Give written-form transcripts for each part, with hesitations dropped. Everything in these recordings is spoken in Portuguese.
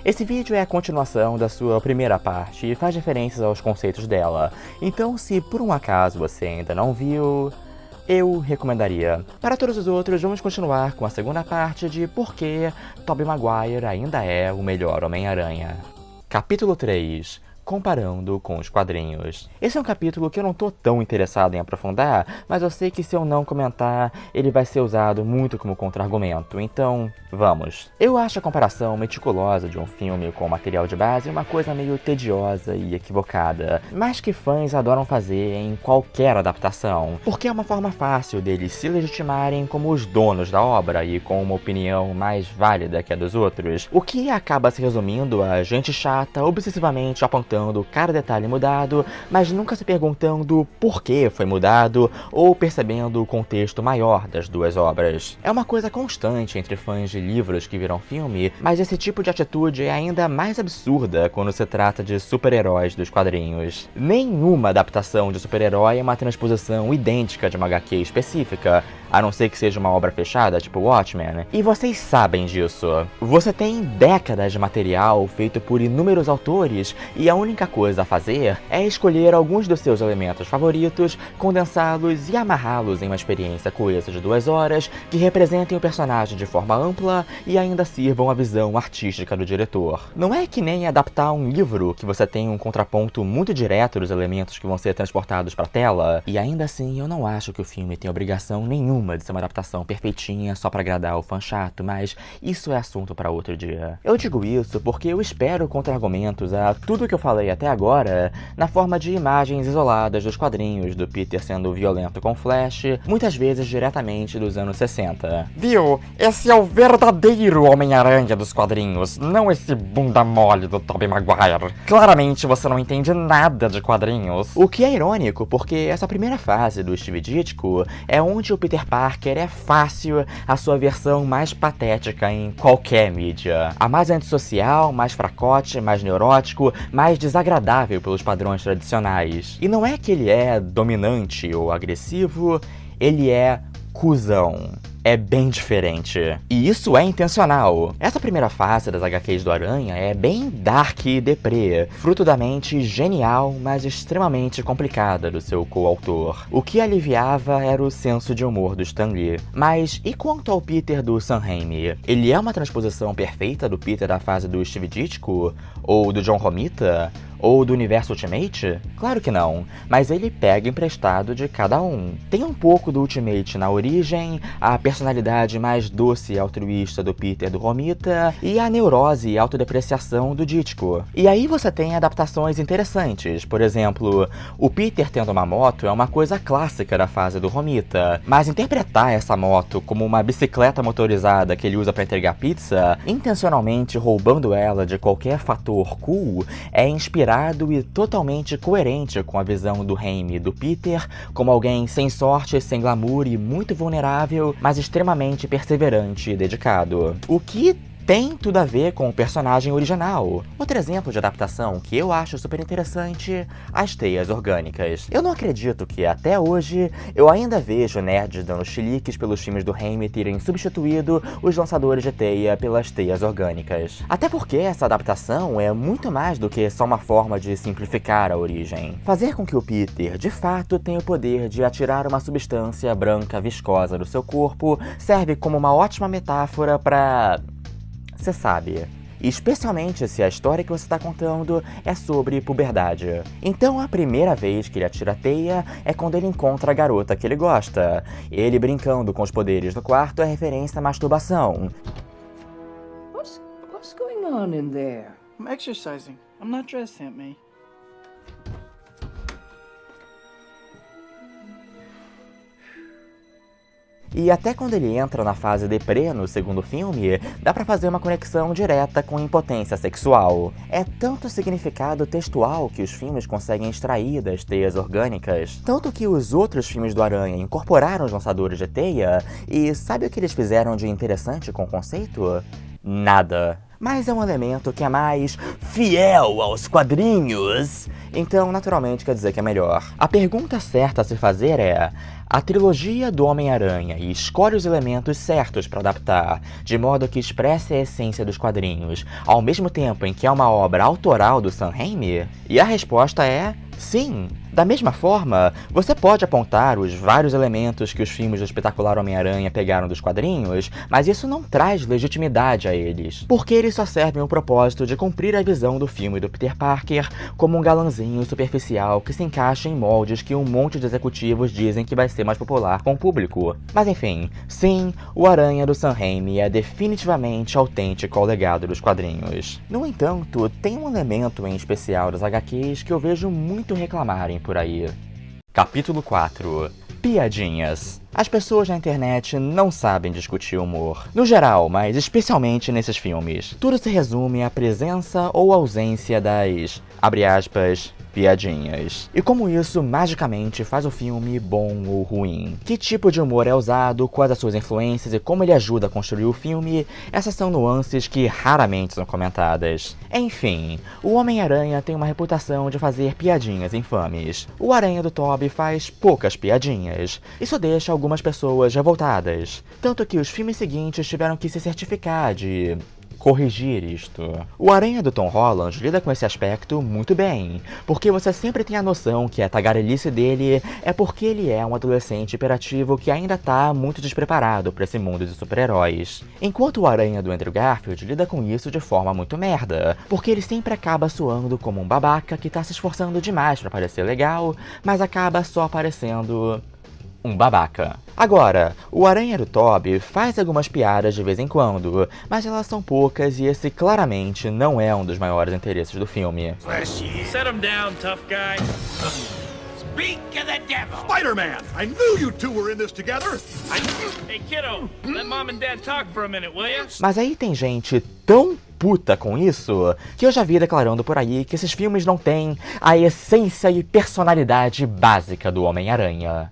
Esse vídeo é a continuação da sua primeira parte e faz referências aos conceitos dela, então se por um acaso você ainda não viu, eu recomendaria. Para todos os outros, vamos continuar com a segunda parte de por que Tobey Maguire ainda é o melhor Homem-Aranha. Capítulo 3. Comparando com os quadrinhos. Esse é um capítulo que eu não tô tão interessado em aprofundar, mas eu sei que se eu não comentar, ele vai ser usado muito como contra-argumento, então vamos. Eu acho a comparação meticulosa de um filme com o material de base uma coisa meio tediosa e equivocada, mas que fãs adoram fazer em qualquer adaptação, porque é uma forma fácil deles se legitimarem como os donos da obra e com uma opinião mais válida que a dos outros, o que acaba se resumindo a gente chata obsessivamente apontando cada detalhe mudado, mas nunca se perguntando por que foi mudado ou percebendo o contexto maior das duas obras. É uma coisa constante entre fãs de livros que viram filme, mas esse tipo de atitude é ainda mais absurda quando se trata de super-heróis dos quadrinhos. Nenhuma adaptação de super-herói é uma transposição idêntica de uma HQ específica, a não ser que seja uma obra fechada, tipo Watchmen. E vocês sabem disso. Você tem décadas de material feito por inúmeros autores e a única coisa a fazer é escolher alguns dos seus elementos favoritos, condensá-los e amarrá-los em uma experiência coesa de 2 horas que representem o personagem de forma ampla e ainda sirvam a visão artística do diretor. Não é que nem adaptar um livro que você tem um contraponto muito direto dos elementos que vão ser transportados para a tela, e ainda assim eu não acho que o filme tem obrigação nenhuma de ser uma adaptação perfeitinha só pra agradar o fã chato, mas isso é assunto para outro dia. Eu digo isso porque eu espero contra-argumentos a tudo que eu falei até agora na forma de imagens isoladas dos quadrinhos do Peter sendo violento com Flash, muitas vezes diretamente dos anos 60. Viu? Esse é o verdadeiro Homem-Aranha dos quadrinhos, não esse bunda mole do Tobey Maguire. Claramente você não entende nada de quadrinhos. O que é irônico, porque essa primeira fase do Steve Ditko é onde o Peter Parker é fácil a sua versão mais patética em qualquer mídia. A mais antissocial, mais fracote, mais neurótico, mais desagradável pelos padrões tradicionais. E não é que ele é dominante ou agressivo, ele é cuzão. É bem diferente. E isso é intencional. Essa primeira fase das HQs do Aranha é bem dark e deprê, fruto da mente genial, mas extremamente complicada do seu coautor. O que aliviava era o senso de humor do Stan Lee. Mas e quanto ao Peter do Sam Raimi? Ele é uma transposição perfeita do Peter da fase do Steve Ditko? Ou do John Romita? Ou do universo Ultimate? Claro que não, mas ele pega emprestado de cada um. Tem um pouco do Ultimate na origem, a personalidade mais doce e altruísta do Peter do Romita e a neurose e autodepreciação do Ditko. E aí você tem adaptações interessantes, por exemplo, o Peter tendo uma moto é uma coisa clássica da fase do Romita, mas interpretar essa moto como uma bicicleta motorizada que ele usa para entregar pizza, intencionalmente roubando ela de qualquer fator cool, é inspirado e totalmente coerente com a visão do Raimi e do Peter como alguém sem sorte, sem glamour e muito vulnerável, mas extremamente perseverante e dedicado. O que tem tudo a ver com o personagem original. Outro exemplo de adaptação que eu acho super interessante, as teias orgânicas. Eu não acredito que, até hoje, eu ainda vejo nerds dando chiliques pelos filmes do Raimi terem substituído os lançadores de teia pelas teias orgânicas. Até porque essa adaptação é muito mais do que só uma forma de simplificar a origem. Fazer com que o Peter, de fato, tenha o poder de atirar uma substância branca viscosa do seu corpo serve como uma ótima metáfora para... Você sabe, especialmente se a história que você está contando é sobre puberdade. Então a primeira vez que ele atira a teia é quando ele encontra a garota que ele gosta. Ele brincando com os poderes no quarto é referência à masturbação. What's going on in there? I'm exercising. I'm not dressed, Aunt May. E até quando ele entra na fase deprê no segundo filme, dá pra fazer uma conexão direta com impotência sexual. É tanto significado textual que os filmes conseguem extrair das teias orgânicas, tanto que os outros filmes do Aranha incorporaram os lançadores de teia, e sabe o que eles fizeram de interessante com o conceito? Nada. mas é um elemento que é mais fiel aos quadrinhos. Então, naturalmente, quer dizer que é melhor. A pergunta certa a se fazer é: a trilogia do Homem-Aranha escolhe os elementos certos para adaptar, de modo que expresse a essência dos quadrinhos, ao mesmo tempo em que é uma obra autoral do Sam Raimi? E a resposta é sim. Da mesma forma, você pode apontar os vários elementos que os filmes do espetacular Homem-Aranha pegaram dos quadrinhos, mas isso não traz legitimidade a eles, porque eles só servem o propósito de cumprir a visão do filme do Peter Parker como um galanzinho superficial que se encaixa em moldes que um monte de executivos dizem que vai ser mais popular com o público. Mas enfim, sim, o Aranha do Sam Raimi é definitivamente autêntico ao legado dos quadrinhos. No entanto, tem um elemento em especial das HQs que eu vejo muito reclamarem por aí. Capítulo 4. Piadinhas. As pessoas na internet não sabem discutir humor. No geral, mas especialmente nesses filmes. Tudo se resume à presença ou ausência das, abre aspas, piadinhas. E como isso magicamente faz o filme bom ou ruim. Que tipo de humor é usado, quais as suas influências e como ele ajuda a construir o filme, essas são nuances que raramente são comentadas. Enfim, o Homem-Aranha tem uma reputação de fazer piadinhas infames. O Aranha do Tobey faz poucas piadinhas. Isso deixa algumas pessoas revoltadas. Tanto que os filmes seguintes tiveram que se certificar de corrigir isto. O Aranha do Tom Holland lida com esse aspecto muito bem, porque você sempre tem a noção que a tagarelice dele é porque ele é um adolescente hiperativo que ainda tá muito despreparado para esse mundo de super-heróis. Enquanto o Aranha do Andrew Garfield lida com isso de forma muito merda, porque ele sempre acaba soando como um babaca que tá se esforçando demais para parecer legal, mas acaba só parecendo um babaca. Agora, o Aranha do Tobey faz algumas piadas de vez em quando, mas elas são poucas e esse claramente não é um dos maiores interesses do filme. Set him down, tough guy. Speak of the devil! Spider-Man! I knew you two were in this together! Hey, kiddo, let mom and dad talk for a minute, will ya? Mas aí tem gente tão puta com isso que eu já vi declarando por aí que esses filmes não têm a essência e personalidade básica do Homem-Aranha.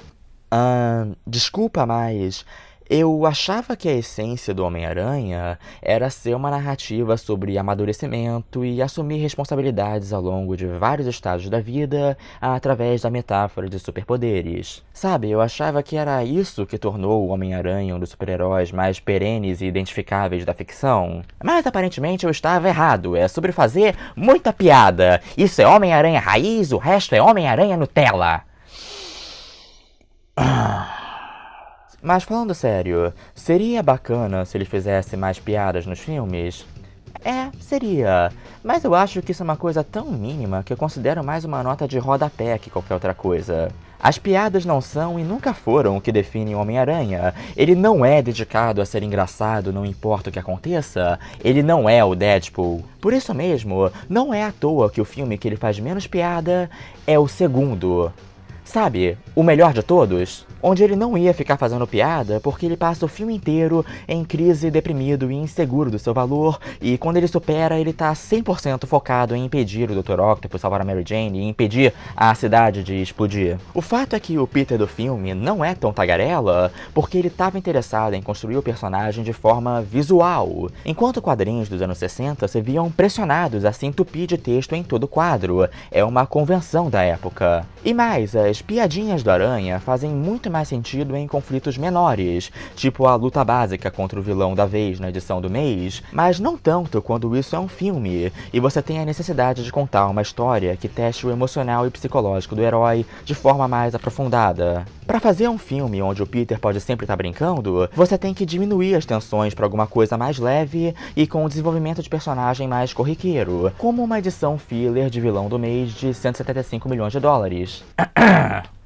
Desculpa, mas eu achava que a essência do Homem-Aranha era ser uma narrativa sobre amadurecimento e assumir responsabilidades ao longo de vários estágios da vida através da metáfora de superpoderes. Sabe, eu achava que era isso que tornou o Homem-Aranha um dos super-heróis mais perenes e identificáveis da ficção. Mas aparentemente eu estava errado, é sobre fazer muita piada. Isso é Homem-Aranha raiz, o resto é Homem-Aranha Nutella. Mas falando sério, seria bacana se ele fizesse mais piadas nos filmes? Seria. Mas eu acho que isso é uma coisa tão mínima que eu considero mais uma nota de rodapé que qualquer outra coisa. As piadas não são e nunca foram o que define o Homem-Aranha. Ele não é dedicado a ser engraçado, não importa o que aconteça. Ele não é o Deadpool. Por isso mesmo, não é à toa que o filme que ele faz menos piada é o segundo. Sabe, o melhor de todos? Onde ele não ia ficar fazendo piada porque ele passa o filme inteiro em crise, deprimido e inseguro do seu valor, e quando ele supera, ele tá 100% focado em impedir o Dr. Octopus salvar a Mary Jane e impedir a cidade de explodir. O fato é que o Peter do filme não é tão tagarela porque ele estava interessado em construir o personagem de forma visual, enquanto quadrinhos dos anos 60 se viam pressionados a se entupir de texto em todo quadro. É uma convenção da época. E mais, as piadinhas do Aranha fazem muito mais sentido em conflitos menores, tipo a luta básica contra o vilão da vez na edição do mês, mas não tanto quando isso é um filme, e você tem a necessidade de contar uma história que teste o emocional e psicológico do herói de forma mais aprofundada. Para fazer um filme onde o Peter pode sempre estar brincando, você tem que diminuir as tensões para alguma coisa mais leve e com o desenvolvimento de personagem mais corriqueiro, como uma edição filler de vilão do mês de 175 milhões de dólares.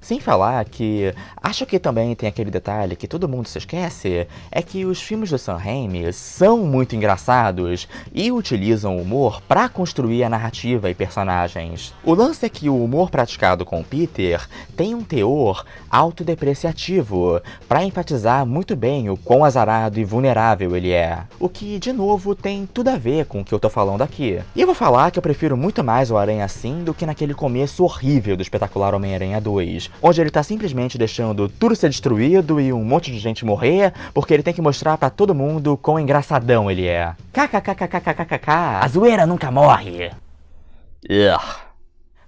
Sem falar que, acho que também tem aquele detalhe que todo mundo se esquece, é que os filmes do Sam Raimi são muito engraçados e utilizam o humor para construir a narrativa e personagens. O lance é que o humor praticado com o Peter tem um teor autodepreciativo, para enfatizar muito bem o quão azarado e vulnerável ele é. O que, de novo, tem tudo a ver com o que eu tô falando aqui. E eu vou falar que eu prefiro muito mais o Aranha assim do que naquele começo horrível do espetacular Homem-Aranha 2, onde ele tá simplesmente deixando tudo ser destruído e um monte de gente morrer, porque ele tem que mostrar pra todo mundo quão engraçadão ele é. KKKKKKKK, a zoeira nunca morre.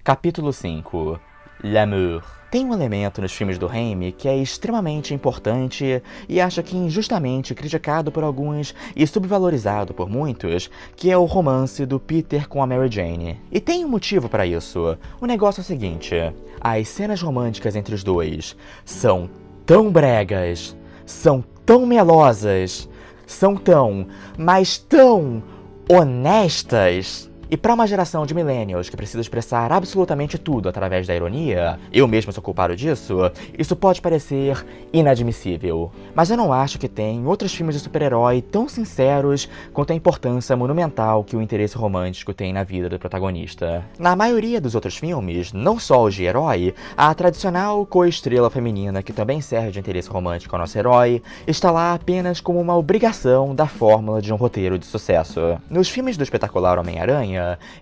Capítulo 5. L'amour. Tem um elemento nos filmes do Raimi que é extremamente importante e acho que injustamente criticado por alguns e subvalorizado por muitos, que é o romance do Peter com a Mary Jane. E tem um motivo para isso. O negócio é o seguinte: as cenas românticas entre os dois são tão bregas, são tão melosas, são tão, mas tão honestas. E para uma geração de millennials que precisa expressar absolutamente tudo através da ironia, eu mesmo sou culpado disso, isso pode parecer inadmissível. Mas eu não acho que tem outros filmes de super-herói tão sinceros quanto a importância monumental que o interesse romântico tem na vida do protagonista. Na maioria dos outros filmes, não só os de herói, a tradicional co-estrela feminina que também serve de interesse romântico ao nosso herói, está lá apenas como uma obrigação da fórmula de um roteiro de sucesso. Nos filmes do espetacular Homem-Aranha,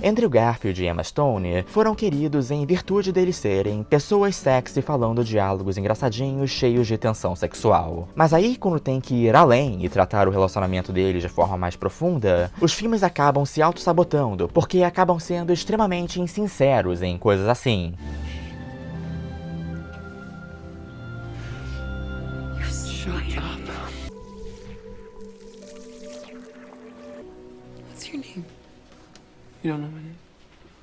Andrew Garfield e Emma Stone foram queridos em virtude deles serem pessoas sexy falando diálogos engraçadinhos cheios de tensão sexual. Mas aí, quando tem que ir além e tratar o relacionamento deles de forma mais profunda, os filmes acabam se auto-sabotando, porque acabam sendo extremamente insinceros em coisas assim. Shut up. What's your name? You don't know my name?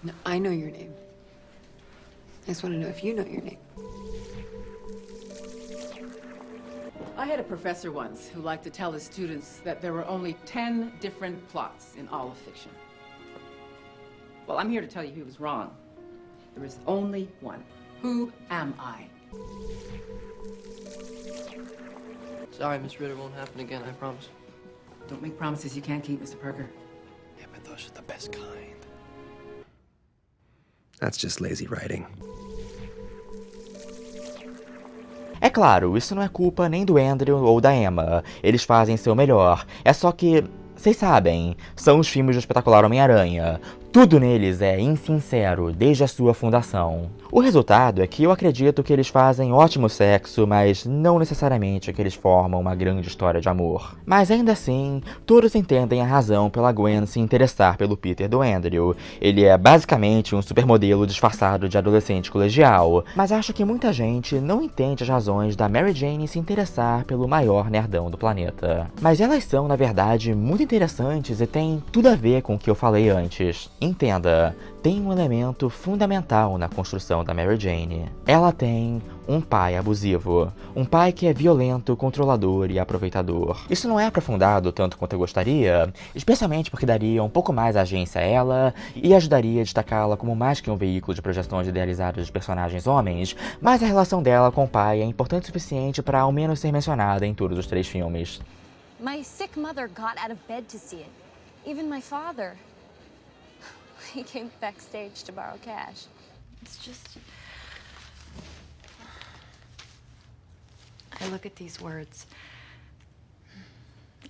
No, I know your name. I just want to know if you know your name. I had a professor once who liked to tell his students that there were only 10 different plots in all of fiction. Well, I'm here to tell you he was wrong. There is only one. Who am I? Sorry, Miss Ritter, won't happen again, I promise. Don't make promises you can't keep, Mr. Parker. Yeah, but those are the best kind. That's just lazy writing. É claro, isso não é culpa nem do Andrew ou da Emma. Eles fazem seu melhor. É só que, vocês sabem, são os filmes do espetacular Homem-Aranha. Tudo neles é insincero desde a sua fundação. O resultado é que eu acredito que eles fazem ótimo sexo, mas não necessariamente que eles formam uma grande história de amor. Mas ainda assim, todos entendem a razão pela Gwen se interessar pelo Peter do Andrew. Ele é basicamente um supermodelo disfarçado de adolescente colegial, mas acho que muita gente não entende as razões da Mary Jane se interessar pelo maior nerdão do planeta. Mas elas são, na verdade, muito interessantes e têm tudo a ver com o que eu falei antes. Entenda, tem um elemento fundamental na construção da Mary Jane. Ela tem um pai abusivo. Um pai que é violento, controlador e aproveitador. Isso não é aprofundado tanto quanto eu gostaria, especialmente porque daria um pouco mais agência a ela e ajudaria a destacá-la como mais que um veículo de projeções idealizadas de personagens homens, mas a relação dela com o pai é importante o suficiente para ao menos ser mencionada em todos os 3 filmes. My sick mother got out of bed to see it. Even my father. He came backstage to borrow cash. It's just... I look at these words,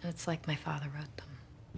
and it's like my father wrote them.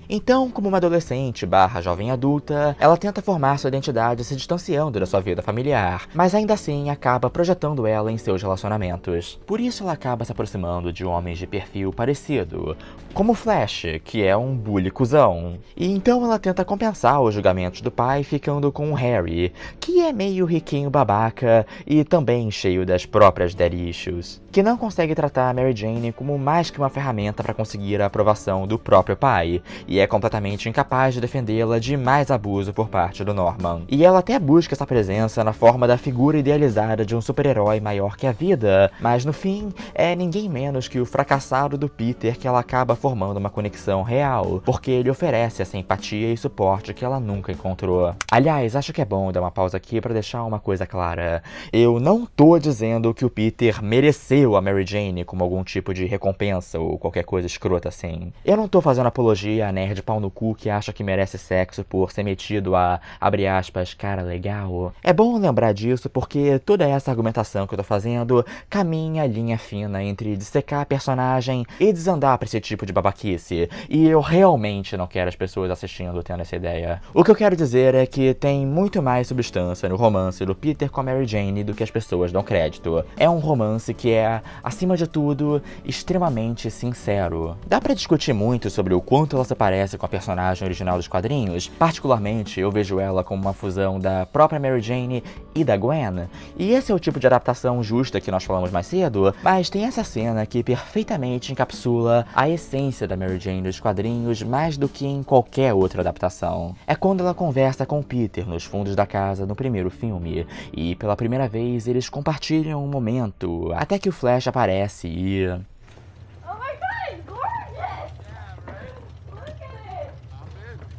Então, como uma adolescente / jovem adulta, ela tenta formar sua identidade se distanciando da sua vida familiar, mas ainda assim acaba projetando ela em seus relacionamentos. Por isso ela acaba se aproximando de homens de perfil parecido, como Flash, que é um bully cuzão. E então ela tenta compensar os julgamentos do pai ficando com o Harry, que é meio riquinho babaca e também cheio das próprias daddy issues, que não consegue tratar a Mary Jane como mais que uma ferramenta para conseguir a aprovação do próprio pai, e é completamente incapaz de defendê-la de mais abuso por parte do Norman. E ela até busca essa presença na forma da figura idealizada de um super-herói maior que a vida, mas no fim é ninguém menos que o fracassado do Peter que ela acaba formando uma conexão real, porque ele oferece essa empatia e suporte que ela nunca encontrou. Aliás, acho que é bom dar uma pausa aqui para deixar uma coisa clara. Eu não tô dizendo que o Peter mereceu a Mary Jane como algum tipo de recompensa ou qualquer coisa escrota assim. Eu não tô fazendo apologia a nerd pau no cu que acha que merece sexo por ser metido a, abre aspas, cara legal. É bom lembrar disso porque toda essa argumentação que eu tô fazendo caminha a linha fina entre dissecar a personagem e desandar pra esse tipo de babaquice. E eu realmente não quero as pessoas assistindo tendo essa ideia. O que eu quero dizer é que tem muito mais substância no romance do Peter com a Mary Jane do que as pessoas dão crédito. É um romance que é, acima de tudo, extremamente sincero. Dá pra discutir muito sobre o quanto ela se parece com a personagem original dos quadrinhos. Particularmente, eu vejo ela como uma fusão da própria Mary Jane e da Gwen. E esse é o tipo de adaptação justa que nós falamos mais cedo, mas tem essa cena que perfeitamente encapsula a essência da Mary Jane dos quadrinhos mais do que em qualquer outra adaptação. É quando ela conversa com Peter nos fundos da casa no primeiro filme, e pela primeira vez eles compartilham um momento, até que o Flash aparece e...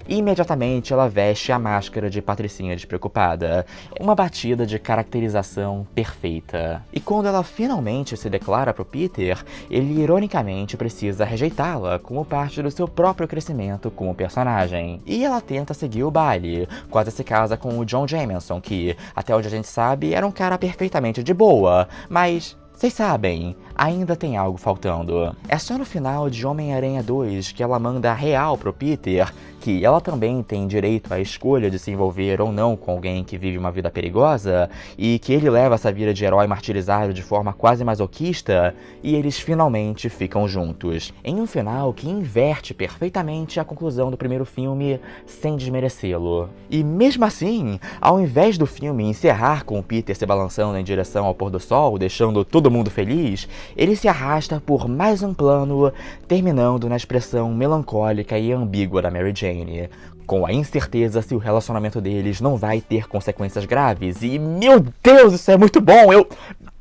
Imediatamente ela veste a máscara de patricinha despreocupada, uma batida de caracterização perfeita. E quando ela finalmente se declara pro Peter, ele ironicamente precisa rejeitá-la como parte do seu próprio crescimento como personagem. E ela tenta seguir o baile, quase se casa com o John Jameson, que, até onde a gente sabe, era um cara perfeitamente de boa, mas... Vocês sabem, ainda tem algo faltando. É só no final de Homem-Aranha 2 que ela manda a real pro Peter que ela também tem direito à escolha de se envolver ou não com alguém que vive uma vida perigosa e que ele leva essa vida de herói martirizado de forma quase masoquista e eles finalmente ficam juntos. Em um final que inverte perfeitamente a conclusão do primeiro filme sem desmerecê-lo. E mesmo assim, ao invés do filme encerrar com o Peter se balançando em direção ao pôr do sol, deixando todo mundo feliz, ele se arrasta por mais um plano, terminando na expressão melancólica e ambígua da Mary Jane, com a incerteza se o relacionamento deles não vai ter consequências graves. E, meu Deus, isso é muito bom!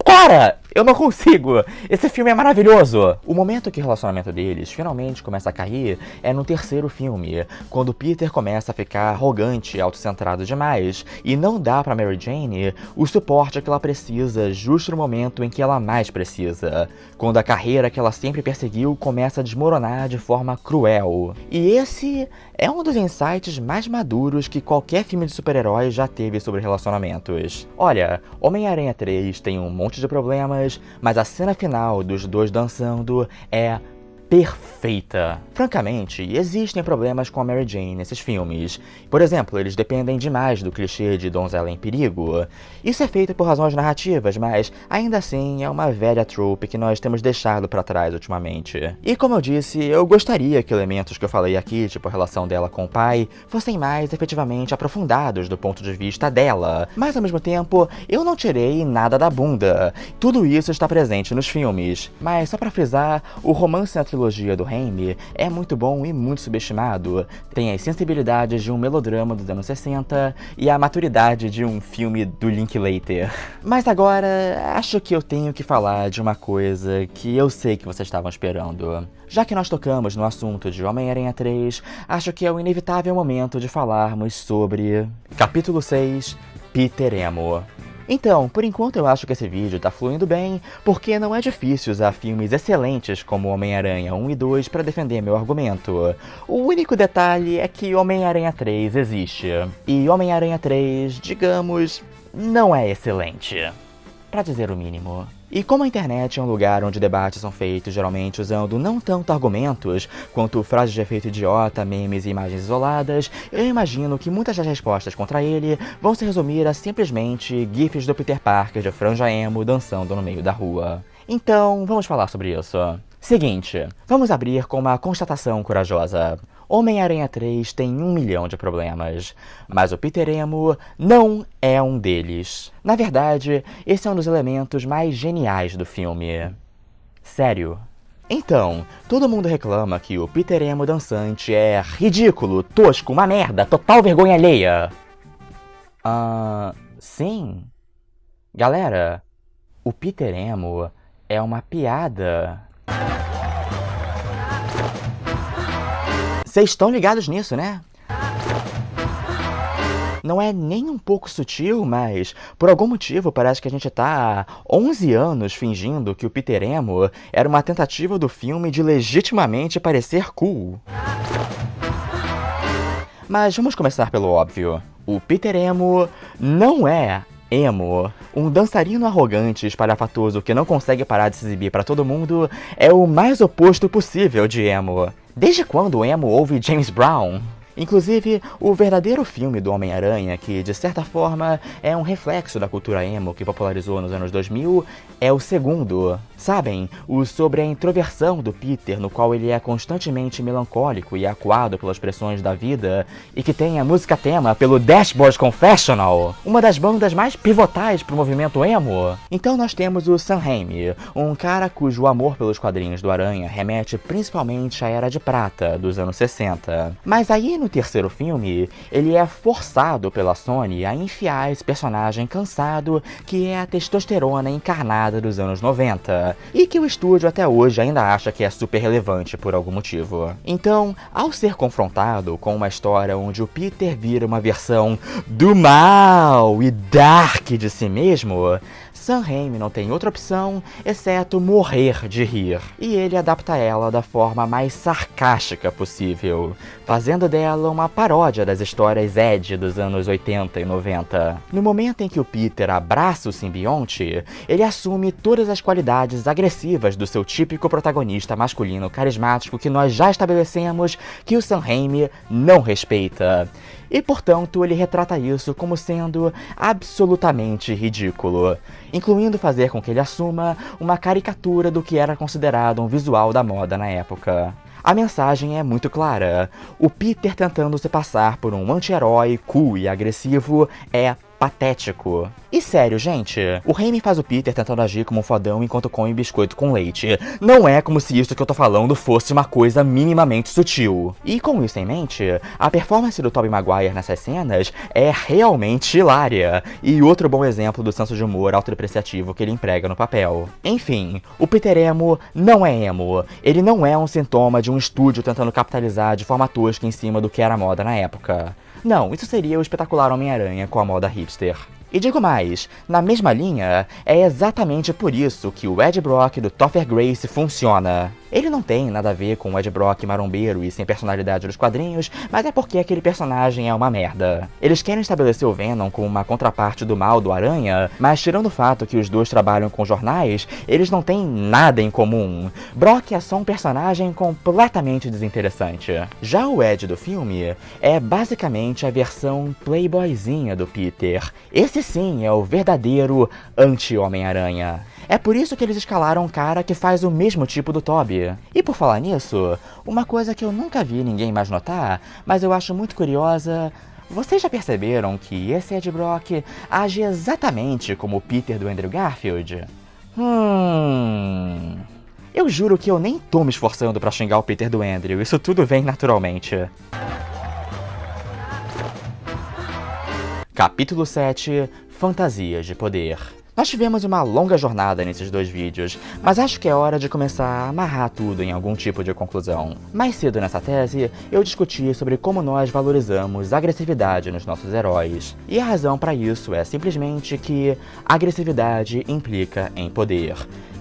Cara, eu não consigo! Esse filme é maravilhoso! O momento que o relacionamento deles finalmente começa a cair é no terceiro filme, quando Peter começa a ficar arrogante e autocentrado demais, e não dá pra Mary Jane o suporte que ela precisa justo no momento em que ela mais precisa, quando a carreira que ela sempre perseguiu começa a desmoronar de forma cruel. E esse é um dos insights mais maduros que qualquer filme de super-herói já teve sobre relacionamentos. Olha, Homem-Aranha 3 tem um monte de problemas, mas a cena final dos dois dançando é perfeita. Francamente, existem problemas com a Mary Jane nesses filmes. Por exemplo, eles dependem demais do clichê de donzela em perigo. Isso é feito por razões narrativas, mas ainda assim é uma velha trope que nós temos deixado pra trás ultimamente. E como eu disse, eu gostaria que elementos que eu falei aqui, tipo a relação dela com o pai, fossem mais efetivamente aprofundados do ponto de vista dela. Mas ao mesmo tempo, eu não tirei nada da bunda. Tudo isso está presente nos filmes. Mas só pra frisar, o romance na trilogia do Raimi é muito bom e muito subestimado. Tem as sensibilidades de um melodrama dos anos 60 e a maturidade de um filme do Linklater. Mas agora, acho que eu tenho que falar de uma coisa que eu sei que vocês estavam esperando. Já que nós tocamos no assunto de Homem-Aranha 3, acho que é o inevitável momento de falarmos sobre... Capítulo 6, Peter Emo. Então, por enquanto eu acho que esse vídeo tá fluindo bem, porque não é difícil usar filmes excelentes como Homem-Aranha 1 e 2 para defender meu argumento. O único detalhe é que Homem-Aranha 3 existe. E Homem-Aranha 3, digamos, não é excelente. Pra dizer o mínimo. E como a internet é um lugar onde debates são feitos geralmente usando não tanto argumentos, quanto frases de efeito idiota, memes e imagens isoladas, eu imagino que muitas das respostas contra ele vão se resumir a simplesmente gifs do Peter Parker de franja emo dançando no meio da rua. Então, vamos falar sobre isso. Seguinte, vamos abrir com uma constatação corajosa. Homem-Aranha 3 tem 1 milhão de problemas, mas o Peter Emo não é um deles. Na verdade, esse é um dos elementos mais geniais do filme. Sério. Então, todo mundo reclama que o Peter Emo dançante é ridículo, tosco, uma merda, total vergonha alheia. Sim. Galera, o Peter Emo é uma piada. Vocês estão ligados nisso, né? Não é nem um pouco sutil, mas por algum motivo parece que a gente tá há 11 anos fingindo que o Peter Emo era uma tentativa do filme de legitimamente parecer cool. Mas vamos começar pelo óbvio. O Peter Emo não é emo. Um dançarino arrogante e espalhafatoso que não consegue parar de se exibir pra todo mundo é o mais oposto possível de emo. Desde quando o emo ouve James Brown? Inclusive, o verdadeiro filme do Homem-Aranha, que de certa forma é um reflexo da cultura emo que popularizou nos anos 2000, é o segundo. Sabem, o sobre a introversão do Peter, no qual ele é constantemente melancólico e acuado pelas pressões da vida, e que tem a música tema pelo Dashboard Confessional, uma das bandas mais pivotais pro movimento emo. Então nós temos o Sam Raimi, um cara cujo amor pelos quadrinhos do Aranha remete principalmente à Era de Prata, dos anos 60. Mas aí no terceiro filme, ele é forçado pela Sony a enfiar esse personagem cansado que é a testosterona encarnada dos anos 90, e que o estúdio até hoje ainda acha que é super relevante por algum motivo. Então, ao ser confrontado com uma história onde o Peter vira uma versão do mal e dark de si mesmo, Sam Raimi não tem outra opção exceto morrer de rir, e ele adapta ela da forma mais sarcástica possível, fazendo dela uma paródia das histórias Ed dos anos 80 e 90. No momento em que o Peter abraça o simbionte, ele assume todas as qualidades agressivas do seu típico protagonista masculino carismático que nós já estabelecemos que o Sam Raimi não respeita. E, portanto, ele retrata isso como sendo absolutamente ridículo, incluindo fazer com que ele assuma uma caricatura do que era considerado um visual da moda na época. A mensagem é muito clara. O Peter tentando se passar por um anti-herói cool e agressivo é patético. E sério, gente, o Raimi faz o Peter tentando agir como um fodão enquanto come biscoito com leite. Não é como se isso que eu tô falando fosse uma coisa minimamente sutil. E com isso em mente, a performance do Tobey Maguire nessas cenas é realmente hilária, e outro bom exemplo do senso de humor autodepreciativo que ele emprega no papel. Enfim, o Peter Emo não é emo. Ele não é um sintoma de um estúdio tentando capitalizar de forma tosca em cima do que era moda na época. Não, isso seria o espetacular Homem-Aranha com a moda hipster. E digo mais, na mesma linha, é exatamente por isso que o Ed Brock do Topher Grace funciona. Ele não tem nada a ver com o Ed Brock marombeiro e sem personalidade dos quadrinhos, mas é porque aquele personagem é uma merda. Eles querem estabelecer o Venom como uma contraparte do mal do Aranha, mas tirando o fato que os dois trabalham com jornais, eles não têm nada em comum. Brock é só um personagem completamente desinteressante. Já o Ed do filme é basicamente a versão playboyzinha do Peter. Esse sim é o verdadeiro anti-Homem-Aranha. É por isso que eles escalaram um cara que faz o mesmo tipo do Tobey. E por falar nisso, uma coisa que eu nunca vi ninguém mais notar, mas eu acho muito curiosa... Vocês já perceberam que esse Ed Brock age exatamente como o Peter do Andrew Garfield? Eu juro que eu nem tô me esforçando pra xingar o Peter do Andrew, isso tudo vem naturalmente. Capítulo 7 – Fantasias de Poder. Nós tivemos uma longa jornada nesses dois vídeos, mas acho que é hora de começar a amarrar tudo em algum tipo de conclusão. Mais cedo nessa tese, eu discuti sobre como nós valorizamos a agressividade nos nossos heróis. E a razão para isso é simplesmente que agressividade implica em poder.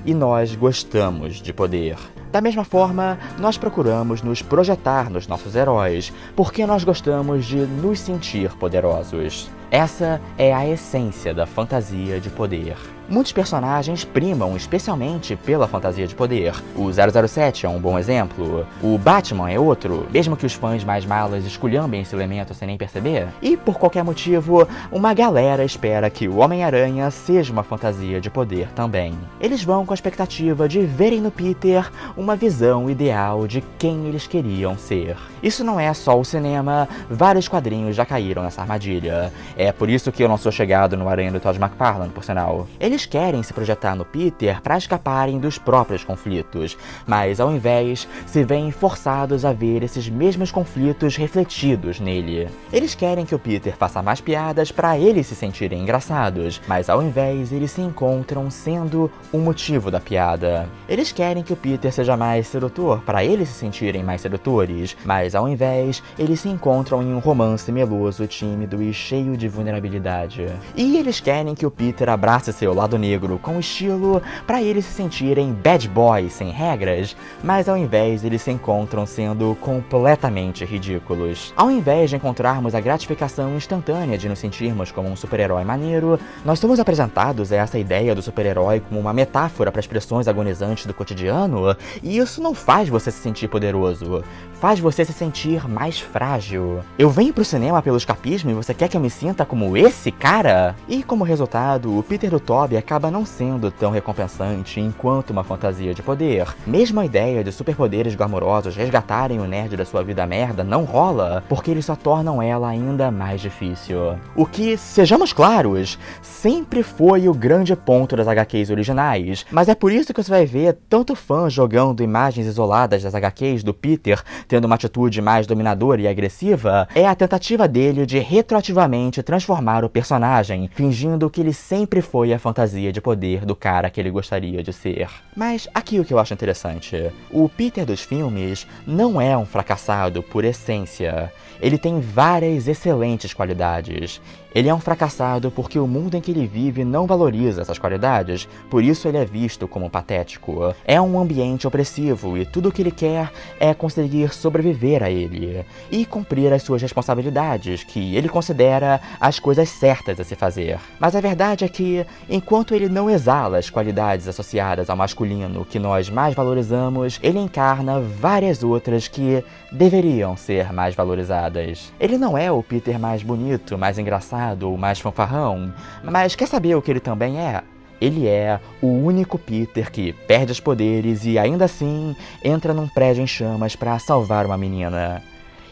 E nós gostamos de poder. Da mesma forma, nós procuramos nos projetar nos nossos heróis, porque nós gostamos de nos sentir poderosos. Essa é a essência da fantasia de poder. Muitos personagens primam especialmente pela fantasia de poder. O 007 é um bom exemplo, o Batman é outro, mesmo que os fãs mais malas esculhambem esse elemento sem nem perceber. E por qualquer motivo, uma galera espera que o Homem-Aranha seja uma fantasia de poder também. Eles vão com a expectativa de verem no Peter uma visão ideal de quem eles queriam ser. Isso não é só o cinema, vários quadrinhos já caíram nessa armadilha. É por isso que eu não sou chegado no Aranha do Todd McFarlane, por sinal. Eles querem se projetar no Peter para escaparem dos próprios conflitos, mas ao invés, se veem forçados a ver esses mesmos conflitos refletidos nele. Eles querem que o Peter faça mais piadas para eles se sentirem engraçados, mas ao invés, eles se encontram sendo o motivo da piada. Eles querem que o Peter seja mais sedutor para eles se sentirem mais sedutores, mas ao invés, eles se encontram em um romance meloso, tímido e cheio de vulnerabilidade. E eles querem que o Peter abrace seu lado negro com estilo pra eles se sentirem bad boys sem regras, mas ao invés eles se encontram sendo completamente ridículos. Ao invés de encontrarmos a gratificação instantânea de nos sentirmos como um super-herói maneiro, nós somos apresentados a essa ideia do super-herói como uma metáfora para expressões agonizantes do cotidiano, e isso não faz você se sentir poderoso, faz você se sentir mais frágil. Eu venho pro cinema pelo escapismo e você quer que eu me sinta como esse cara? E como resultado, o Peter do Tobey acaba não sendo tão recompensante enquanto uma fantasia de poder. Mesmo a ideia de superpoderes glamourosos resgatarem o nerd da sua vida merda não rola, porque eles só tornam ela ainda mais difícil. O que, sejamos claros, sempre foi o grande ponto das HQs originais, mas é por isso que você vai ver tanto fã jogando imagens isoladas das HQs do Peter tendo uma atitude mais dominadora e agressiva, é a tentativa dele de retroativamente transformar o personagem, fingindo que ele sempre foi a fantasia de poder do cara que ele gostaria de ser. Mas aqui o que eu acho interessante, o Peter dos filmes não é um fracassado por essência. Ele tem várias excelentes qualidades. Ele é um fracassado porque o mundo em que ele vive não valoriza essas qualidades, por isso ele é visto como patético. É um ambiente opressivo e tudo o que ele quer é conseguir sobreviver a ele e cumprir as suas responsabilidades, que ele considera as coisas certas a se fazer. Mas a verdade é que, enquanto ele não exala as qualidades associadas ao masculino que nós mais valorizamos, ele encarna várias outras que deveriam ser mais valorizadas. Ele não é o Peter mais bonito, mais engraçado ou mais fanfarrão, mas quer saber o que ele também é? Ele é o único Peter que perde os poderes e ainda assim entra num prédio em chamas para salvar uma menina.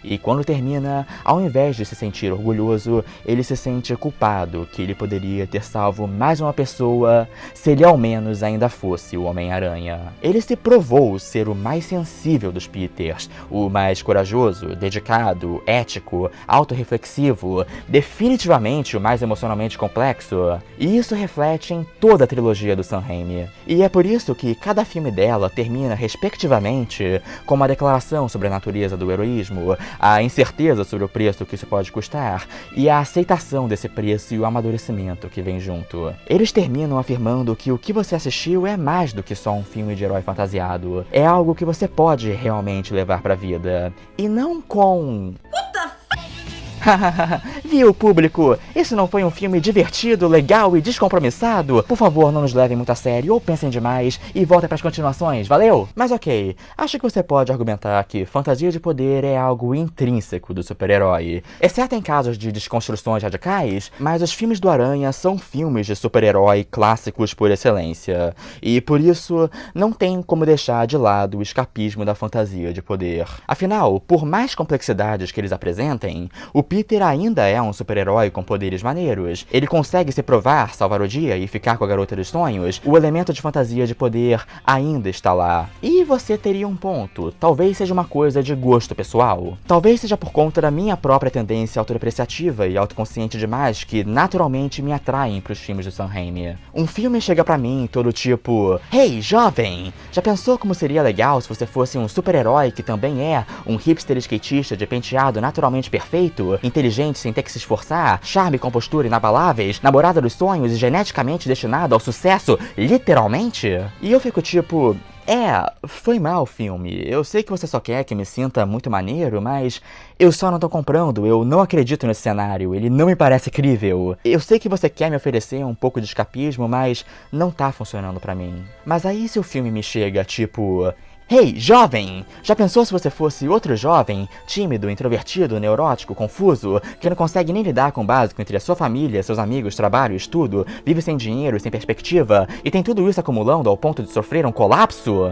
E quando termina, ao invés de se sentir orgulhoso, ele se sente culpado que ele poderia ter salvo mais uma pessoa se ele ao menos ainda fosse o Homem-Aranha. Ele se provou ser o mais sensível dos Peters, o mais corajoso, dedicado, ético, autorreflexivo, definitivamente o mais emocionalmente complexo. E isso reflete em toda a trilogia do Sam Raimi. E é por isso que cada filme dela termina respectivamente com uma declaração sobre a natureza do heroísmo, a incerteza sobre o preço que isso pode custar e a aceitação desse preço e o amadurecimento que vem junto. Eles terminam afirmando que o que você assistiu é mais do que só um filme de herói fantasiado. É algo que você pode realmente levar pra vida. E não com... Viu, público? Esse não foi um filme divertido, legal e descompromissado? Por favor, não nos levem muito a sério ou pensem demais e voltem pras continuações, valeu? Mas ok, acho que você pode argumentar que fantasia de poder é algo intrínseco do super-herói, exceto em casos de desconstruções radicais, mas os filmes do Aranha são filmes de super-herói clássicos por excelência, e por isso não tem como deixar de lado o escapismo da fantasia de poder. Afinal, por mais complexidades que eles apresentem, o Peter ainda é um super-herói com poderes maneiros. Ele consegue se provar, salvar o dia e ficar com a garota dos sonhos. O elemento de fantasia de poder ainda está lá. E você teria um ponto. Talvez seja uma coisa de gosto pessoal. Talvez seja por conta da minha própria tendência autodepreciativa e autoconsciente demais que naturalmente me atraem pros filmes do Sam Raimi. Um filme chega pra mim todo tipo: "Hey, jovem! Já pensou como seria legal se você fosse um super-herói que também é um hipster skatista de penteado naturalmente perfeito, inteligente sem ter que se esforçar, charme e compostura inabaláveis, namorada dos sonhos e geneticamente destinado ao sucesso, literalmente?" E eu fico tipo... foi mal o filme. Eu sei que você só quer que me sinta muito maneiro, mas eu só não tô comprando, eu não acredito nesse cenário, ele não me parece crível. Eu sei que você quer me oferecer um pouco de escapismo, mas não tá funcionando pra mim. Mas aí se o filme me chega tipo... "Hey, jovem! Já pensou se você fosse outro jovem, tímido, introvertido, neurótico, confuso, que não consegue nem lidar com o básico entre a sua família, seus amigos, trabalho, estudo, vive sem dinheiro e sem perspectiva, e tem tudo isso acumulando ao ponto de sofrer um colapso?"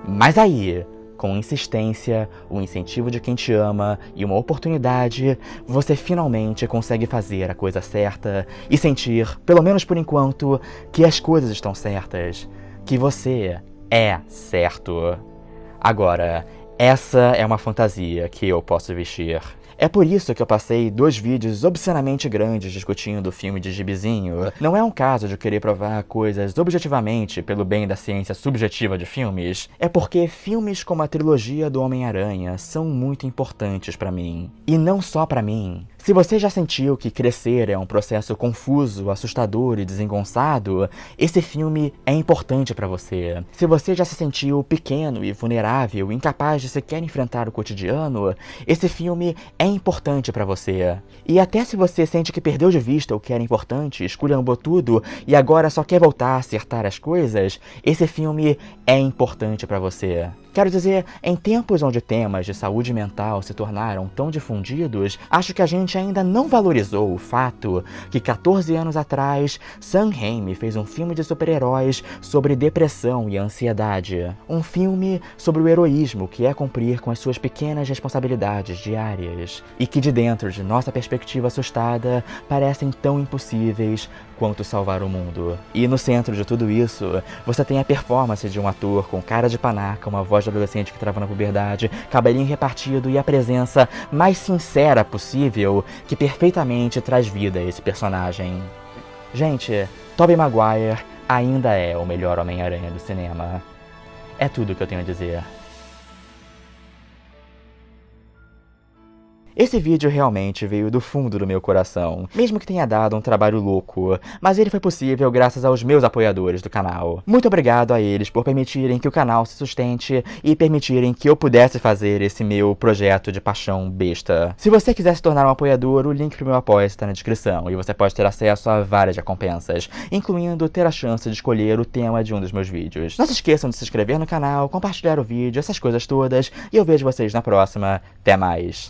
Mas aí, com insistência, o incentivo de quem te ama e uma oportunidade, você finalmente consegue fazer a coisa certa e sentir, pelo menos por enquanto, que as coisas estão certas, que você é certo. Agora, essa é uma fantasia que eu posso vestir. É por isso que eu passei 2 vídeos obscenamente grandes discutindo o filme de gibizinho. Não é um caso de querer provar coisas objetivamente pelo bem da ciência subjetiva de filmes. É porque filmes como a trilogia do Homem-Aranha são muito importantes pra mim. E não só pra mim. Se você já sentiu que crescer é um processo confuso, assustador e desengonçado, esse filme é importante pra você. Se você já se sentiu pequeno e vulnerável, incapaz de sequer enfrentar o cotidiano, esse filme é importante pra você. E até se você sente que perdeu de vista o que era importante, esculhambou tudo e agora só quer voltar a acertar as coisas, esse filme é importante pra você. Quero dizer, em tempos onde temas de saúde mental se tornaram tão difundidos, acho que a gente ainda não valorizou o fato que 14 anos atrás, Sam Raimi fez um filme de super-heróis sobre depressão e ansiedade. Um filme sobre o heroísmo que é cumprir com as suas pequenas responsabilidades diárias e que de dentro de nossa perspectiva assustada parecem tão impossíveis quanto salvar o mundo. E no centro de tudo isso, você tem a performance de um ator com cara de panaca, uma voz de adolescente que trava na puberdade, cabelinho repartido e a presença mais sincera possível que perfeitamente traz vida a esse personagem. Gente, Tobey Maguire ainda é o melhor Homem-Aranha do cinema. É tudo que eu tenho a dizer. Esse vídeo realmente veio do fundo do meu coração, mesmo que tenha dado um trabalho louco, mas ele foi possível graças aos meus apoiadores do canal. Muito obrigado a eles por permitirem que o canal se sustente e permitirem que eu pudesse fazer esse meu projeto de paixão besta. Se você quiser se tornar um apoiador, o link pro meu apoio está na descrição e você pode ter acesso a várias recompensas, incluindo ter a chance de escolher o tema de um dos meus vídeos. Não se esqueçam de se inscrever no canal, compartilhar o vídeo, essas coisas todas, e eu vejo vocês na próxima. Até mais!